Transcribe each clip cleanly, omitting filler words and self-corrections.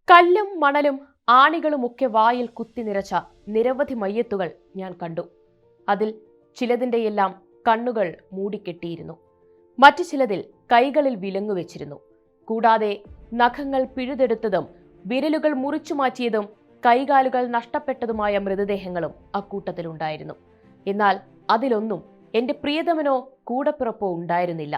കല്ലും മണലും ആണികളുമൊക്കെ വായിൽ കുത്തി നിറച്ച നിരവധി മയ്യത്തുകൾ ഞാൻ കണ്ടു. അതിൽ ചിലതിൻ്റെയെല്ലാം കണ്ണുകൾ മൂടിക്കെട്ടിയിരുന്നു. മറ്റു ചിലതിൽ കൈകളിൽ വിലങ്ങുവെച്ചിരുന്നു. കൂടാതെ നഖങ്ങൾ പിഴുതെടുത്തതും വിരലുകൾ മുറിച്ചു മാറ്റിയതും കൈകാലുകൾ നഷ്ടപ്പെട്ടതുമായ മൃതദേഹങ്ങളും അക്കൂട്ടത്തിലുണ്ടായിരുന്നു. എന്നാൽ അതിലൊന്നും എന്റെ പ്രിയതമനോ കൂടപ്പിറപ്പോ ഉണ്ടായിരുന്നില്ല.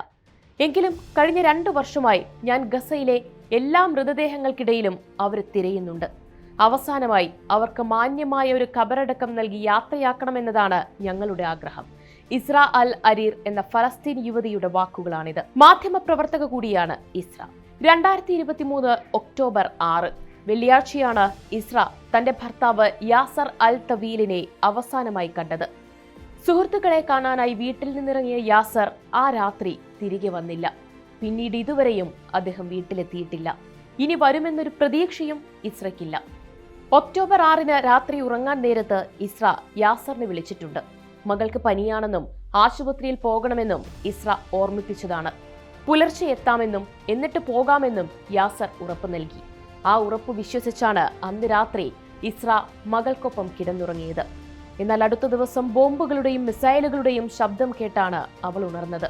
എങ്കിലും കഴിഞ്ഞ 2 വർഷമായി ഞാൻ ഗസയിലെ എല്ലാ മൃതദേഹങ്ങൾക്കിടയിലും അവരെ തിരയുന്നുണ്ട്. അവസാനമായി അവർക്ക് മാന്യമായ ഒരു ഖബറടക്കം നൽകി യാത്രയാക്കണമെന്നതാണ് ഞങ്ങളുടെ ആഗ്രഹം. ഇസ്ര അൽ അരീർ എന്ന ഫലസ്തീൻ യുവതിയുടെ വാക്കുകളാണിത്. മാധ്യമപ്രവർത്തക കൂടിയാണ് ഇസ്ര. 2023 ഒക്ടോബർ 6 വെള്ളിയാഴ്ചയാണ് ഇസ്ര തന്റെ ഭർത്താവ് യാസർ അൽ തവീലിനെ അവസാനമായി കണ്ടത്. സുഹൃത്തുക്കളെ കാണാനായി വീട്ടിൽ നിന്നിറങ്ങിയ യാസർ ആ രാത്രി തിരികെ വന്നില്ല. പിന്നീട് ഇതുവരെയും അദ്ദേഹം വീട്ടിലെത്തിയിട്ടില്ല. ഇനി വരുമെന്നൊരു പ്രതീക്ഷയും ഇസ്രയ്ക്കില്ല. ഒക്ടോബർ 6 രാത്രി ഉറങ്ങാൻ നേരത്ത് ഇസ്ര യാസറിനെ വിളിച്ചിട്ടുണ്ട്. മകൾക്ക് പനിയാണെന്നും ആശുപത്രിയിൽ പോകണമെന്നും ഇസ്ര ഓർമ്മിപ്പിച്ചതാണ്. പുലർച്ചെ എത്താമെന്നും എന്നിട്ട് പോകാമെന്നും യാസർ ഉറപ്പ് നൽകി. ആ ഉറപ്പ് വിശ്വസിച്ചാണ് അന്ന് രാത്രി ഇസ്ര മകൾക്കൊപ്പം കിടന്നുറങ്ങിയത്. എന്നാൽ അടുത്ത ദിവസം ബോംബുകളുടെയും മിസൈലുകളുടെയും ശബ്ദം കേട്ടാണ് അവൾ ഉണർന്നത്.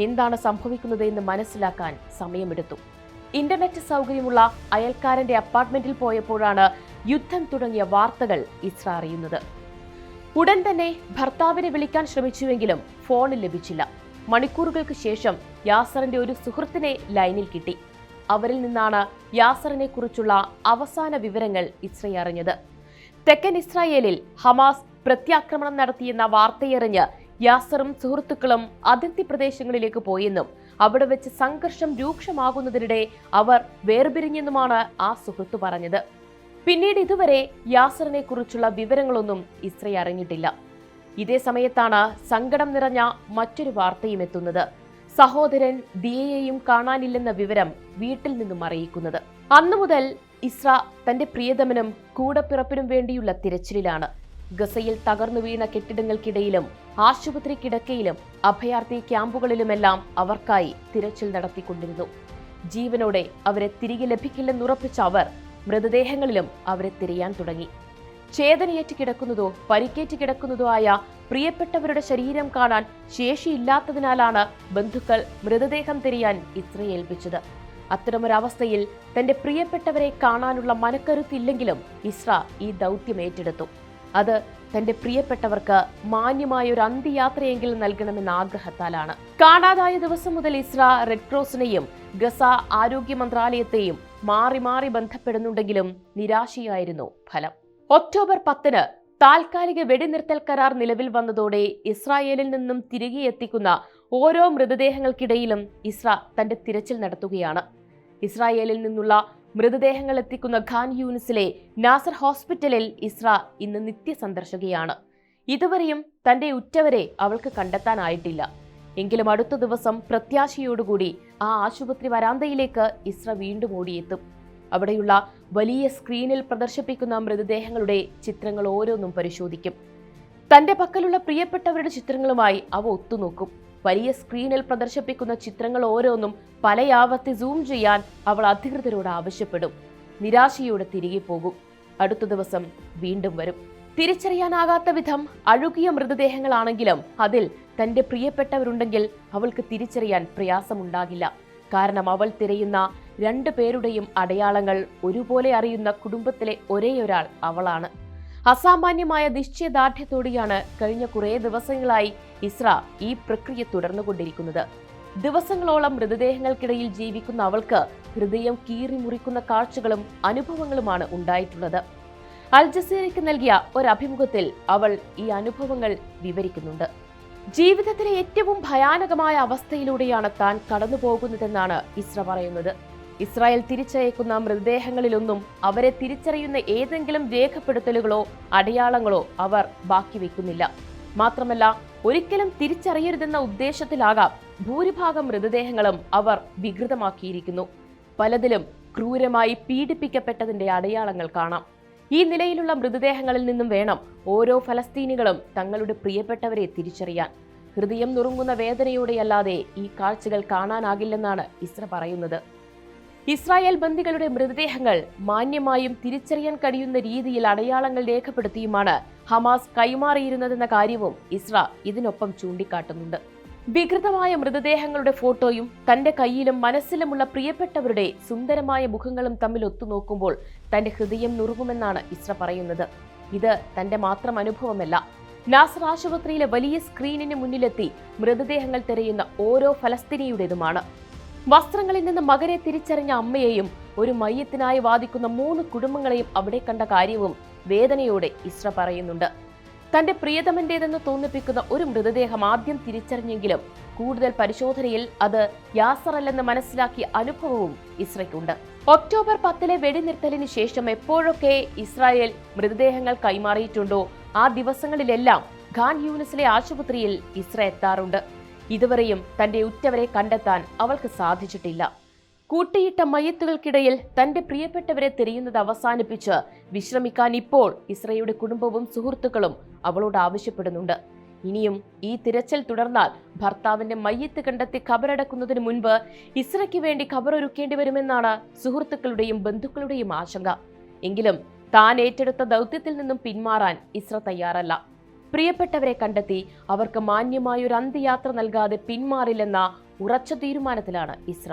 എന്താണ് സംഭവിക്കുന്നത് എന്ന് മനസ്സിലാക്കാൻ സമയമെടുത്തു. ഇന്റർനെറ്റ് സൗകര്യമുള്ള അയൽക്കാരന്റെ അപ്പാർട്ട്മെന്റിൽ പോയപ്പോഴാണ് യുദ്ധം തുടങ്ങിയ വാർത്തകൾ ഇസ്ര അറിയുന്നത്. ഉടൻ തന്നെ ഭർത്താവിനെ വിളിക്കാൻ ശ്രമിച്ചുവെങ്കിലും ഫോണിൽ ലഭിച്ചില്ല. മണിക്കൂറുകൾക്ക് ശേഷം യാസറിന്റെ ഒരു സുഹൃത്തിനെ ലൈനിൽ കിട്ടി. അവരിൽ നിന്നാണ് യാസറിനെ കുറിച്ചുള്ള അവസാന വിവരങ്ങൾ ഇസ്ര അറിഞ്ഞത്. തെക്കൻ ഇസ്രായേലിൽ ഹമാസ് പ്രത്യാക്രമണം നടത്തിയെന്ന വാർത്തയറിഞ്ഞ് യാസറും സുഹൃത്തുക്കളും അതിർത്തി പ്രദേശങ്ങളിലേക്ക് പോയെന്നും അവിടെ വെച്ച് സംഘർഷം രൂക്ഷമാകുന്നതിനിടെ അവർ വേർപിരിഞ്ഞെന്നുമാണ് ആ സുഹൃത്ത് പറഞ്ഞത്. പിന്നീട് ഇതുവരെ യാസറിനെ കുറിച്ചുള്ള വിവരങ്ങളൊന്നും ഇസ്ര അറിഞ്ഞിട്ടില്ല. ഇതേ സമയത്താണ് സങ്കടം നിറഞ്ഞ മറ്റൊരു വാർത്തയും എത്തുന്നത്. സഹോദരൻ ദിയയെയും കാണാനില്ലെന്ന വിവരം വീട്ടിൽ നിന്നും അറിയിക്കുന്നത്. അന്നു മുതൽ ഇസ്ര തന്റെ പ്രിയതമനും കൂടപ്പിറപ്പിനും വേണ്ടിയുള്ള തിരച്ചിലിലാണ്. ഗസയിൽ തകർന്നു വീണ കെട്ടിടങ്ങൾക്കിടയിലും ആശുപത്രി കിടക്കയിലും അഭയാർത്ഥി ക്യാമ്പുകളിലുമെല്ലാം അവർക്കായി തിരച്ചിൽ നടത്തിക്കൊണ്ടിരുന്നു. ജീവനോടെ അവരെ തിരികെ ലഭിക്കില്ലെന്നുറപ്പിച്ച അവർ മൃതദേഹങ്ങളിലും അവരെ തിരയാൻ തുടങ്ങി. ചേതനയേറ്റ് കിടക്കുന്നതോ പരിക്കേറ്റ് കിടക്കുന്നതോ ആയ പ്രിയപ്പെട്ടവരുടെ ശരീരം കാണാൻ ശേഷിയില്ലാത്തതിനാലാണ് ബന്ധുക്കൾ മൃതദേഹം തിരയാൻ ഇസ്രയെ ഏൽപ്പിച്ചത്. അത്തരമൊരവസ്ഥയിൽ തന്റെ പ്രിയപ്പെട്ടവരെ കാണാനുള്ള മനക്കരുത്തില്ലെങ്കിലും ഇസ്ര ഈ ദൗത്യം ഏറ്റെടുത്തു. അത് തന്റെ പ്രിയപ്പെട്ടവർക്ക് മാന്യമായ ഒരു അന്ത്യയാത്രയെങ്കിലും നൽകണമെന്ന ആഗ്രഹത്താലാണ്. കാണാതായ ദിവസം മുതൽ ഇസ്ര റെഡ് ക്രോസിനെയും ഗസ ആരോഗ്യ മന്ത്രാലയത്തെയും മാറി മാറി ബന്ധപ്പെടുന്നുണ്ടെങ്കിലും നിരാശയായിരുന്നു ഫലം. ഒക്ടോബർ 10 താൽക്കാലിക വെടിനിർത്തൽ കരാർ നിലവിൽ വന്നതോടെ ഇസ്രായേലിൽ നിന്നും തിരികെ എത്തിക്കുന്ന ഓരോ മൃതദേഹങ്ങൾക്കിടയിലും ഇസ്ര തന്റെ തിരച്ചിൽ നടത്തുകയാണ്. ഇസ്രായേലിൽ നിന്നുള്ള മൃതദേഹങ്ങൾ എത്തിക്കുന്ന ഖാൻ യൂനിസിലെ നാസർ ഹോസ്പിറ്റലിൽ ഇസ്ര ഇന്ന് നിത്യസന്ദർശകയാണ്. ഇതുവരെയും തന്റെ ഉറ്റവരെ അവൾക്ക് കണ്ടെത്താനായിട്ടില്ല. എങ്കിലും അടുത്ത ദിവസം പ്രത്യാശയോടുകൂടി ആ ആശുപത്രി വരാന്തയിലേക്ക് ഇസ്ര വീണ്ടും ഓടിയെത്തും. അവിടെയുള്ള വലിയ സ്ക്രീനിൽ പ്രദർശിപ്പിക്കുന്ന മൃതദേഹങ്ങളുടെ ചിത്രങ്ങൾ ഓരോന്നും പരിശോധിക്കും. തന്റെ പക്കലുള്ള പ്രിയപ്പെട്ടവരുടെ ചിത്രങ്ങളുമായി അവ ഒത്തുനോക്കും. വലിയ സ്ക്രീനിൽ പ്രദർശിപ്പിക്കുന്ന ചിത്രങ്ങൾ ഓരോന്നും പലയാവർത്തി സൂം ചെയ്യാൻ അവൾ അധികൃതരോട് ആവശ്യപ്പെടും. നിരാശയോടെ തിരികെ പോകും. അടുത്ത ദിവസം വീണ്ടും വരും. തിരിച്ചറിയാനാകാത്ത വിധം അഴുകിയ മൃതദേഹങ്ങളാണെങ്കിലും അതിൽ തന്റെ പ്രിയപ്പെട്ടവരുണ്ടെങ്കിൽ അവൾക്ക് തിരിച്ചറിയാൻ പ്രയാസമുണ്ടാകില്ല. കാരണം അവൾ തിരയുന്ന 2 പേരുടെയും അടയാളങ്ങൾ ഒരുപോലെ അറിയുന്ന കുടുംബത്തിലെ ഒരേയൊരാൾ അവളാണ്. അസാമാന്യമായ നിശ്ചയദാർഢ്യത്തോടെയാണ് കഴിഞ്ഞ കുറേ ദിവസങ്ങളായി ഇസ്ര ഈ പ്രക്രിയ തുടർന്നുകൊണ്ടിരിക്കുന്നത്. ദിവസങ്ങളോളം മൃതദേഹങ്ങൾക്കിടയിൽ ജീവിക്കുന്ന അവൾക്ക് ഹൃദയം കീറി മുറിക്കുന്ന കാഴ്ചകളും അനുഭവങ്ങളുമാണ് ഉണ്ടായിട്ടുള്ളത്. അൽ ജസീറയ്ക്ക് നൽകിയ ഒരു അഭിമുഖത്തിൽ അവൾ ഈ അനുഭവങ്ങൾ വിവരിക്കുന്നുണ്ട്. ജീവിതത്തിലെ ഏറ്റവും ഭയാനകമായ അവസ്ഥയിലൂടെയാണ് താൻ കടന്നു പോകുന്നതെന്നാണ് ഇസ്ര പറയുന്നത്. ഇസ്രായേൽ തിരിച്ചയക്കുന്ന മൃതദേഹങ്ങളിലൊന്നും അവരെ തിരിച്ചറിയുന്ന ഏതെങ്കിലും രേഖപ്പെടുത്തലുകളോ അടയാളങ്ങളോ അവർ ബാക്കി വെക്കുന്നില്ല. മാത്രമല്ല, ഒരിക്കലും തിരിച്ചറിയരുതെന്ന ഉദ്ദേശത്തിലാകാം ഭൂരിഭാഗം മൃതദേഹങ്ങളും അവർ വികൃതമാക്കിയിരിക്കുന്നു. പലതിലും ക്രൂരമായി പീഡിപ്പിക്കപ്പെട്ടതിന്റെ അടയാളങ്ങൾ കാണാം. ഈ നിലയിലുള്ള മൃതദേഹങ്ങളിൽ നിന്നും വേണം ഓരോ ഫലസ്തീനികളും തങ്ങളുടെ പ്രിയപ്പെട്ടവരെ തിരിച്ചറിയാൻ. ഹൃദയം നുറുങ്ങുന്ന വേദനയോടെയല്ലാതെ ഈ കാഴ്ചകൾ കാണാനാകില്ലെന്നാണ് ഇസ്ര പറയുന്നത്. ഇസ്രായേൽ ബന്ദികളുടെ മൃതദേഹങ്ങൾ മാന്യമായും തിരിച്ചറിയാൻ കഴിയുന്ന രീതിയിൽ അടയാളങ്ങൾ രേഖപ്പെടുത്തിയുമാണ് ഹമാസ് കൈമാറിയിരുന്നതെന്ന കാര്യവും ഇസ്ര ഇതിനൊപ്പം ചൂണ്ടിക്കാട്ടുന്നുണ്ട്. വികൃതമായ മൃതദേഹങ്ങളുടെ ഫോട്ടോയും തന്റെ കയ്യിലും മനസ്സിലുമുള്ള പ്രിയപ്പെട്ടവരുടെ സുന്ദരമായ മുഖങ്ങളും തമ്മിൽ ഒത്തുനോക്കുമ്പോൾ തന്റെ ഹൃദയം നുറുങ്ങുമെന്നാണ് ഇസ്ര പറയുന്നത്. ഇത് തന്റെ മാത്രം അനുഭവമല്ല. നാസർ ആശുപത്രിയിലെ വലിയ സ്ക്രീനിന് മുന്നിലെത്തി മൃതദേഹങ്ങൾ തിരയുന്ന ഓരോ ഫലസ്തീനിയുടേതുമാണ്. വസ്ത്രങ്ങളിൽ നിന്ന് മകനെ തിരിച്ചറിഞ്ഞ അമ്മയെയും ഒരു മയ്യത്തിനായി വാദിക്കുന്ന 3 കുടുംബങ്ങളെയും അവിടെ കണ്ട കാര്യവും വേദനയോടെ ഇസ്ര പറയുന്നുണ്ട്. തന്റെ പ്രിയതമന്റേതെന്ന് തോന്നിപ്പിക്കുന്ന ഒരു മൃതദേഹം ആദ്യം തിരിച്ചറിഞ്ഞെങ്കിലും കൂടുതൽ പരിശോധനയിൽ അത് യാസർ അല്ലെന്ന് മനസ്സിലാക്കിയ അനുഭവവും ഇസ്രയ്ക്കുണ്ട്. ഒക്ടോബർ 10 വെടിനിർത്തലിന് ശേഷം എപ്പോഴൊക്കെ ഇസ്രായേൽ മൃതദേഹങ്ങൾ കൈമാറിയിട്ടുണ്ടോ ആ ദിവസങ്ങളിലെല്ലാം ഖാൻ യൂനിസിലെ ആശുപത്രിയിൽ ഇസ്ര എത്താറുണ്ട്. ഇതുവരെയും തന്റെ ഉറ്റവരെ കണ്ടെത്താൻ അവൾക്ക് സാധിച്ചിട്ടില്ല. കൂട്ടിയിട്ട മയ്യത്തുകൾക്കിടയിൽ തന്റെ പ്രിയപ്പെട്ടവരെ തിരയുന്നത് അവസാനിപ്പിച്ച് വിശ്രമിക്കാൻ ഇപ്പോൾ ഇസ്രയുടെ കുടുംബവും സുഹൃത്തുക്കളും അവളോട് ആവശ്യപ്പെടുന്നുണ്ട്. ഇനിയും ഈ തിരച്ചിൽ തുടർന്നാൽ ഭർത്താവിന്റെ മയ്യത്ത് കണ്ടെത്തി ഖബറടക്കുന്നതിന് മുൻപ് ഇസ്രയ്ക്ക് വേണ്ടി ഖബറൊരുക്കേണ്ടി വരുമെന്നാണ് സുഹൃത്തുക്കളുടെയും ബന്ധുക്കളുടെയും ആശങ്ക. എങ്കിലും താൻ ഏറ്റെടുത്ത ദൗത്യത്തിൽ നിന്നും പിന്മാറാൻ ഇസ്ര തയ്യാറല്ല. പ്രിയപ്പെട്ടവരെ കണ്ടെത്തി അവർക്ക് മാന്യമായൊരു അന്ത്യയാത്ര നൽകാതെ പിന്മാറില്ലെന്ന ഉറച്ച തീരുമാനത്തിലാണ് ഇസ്ര.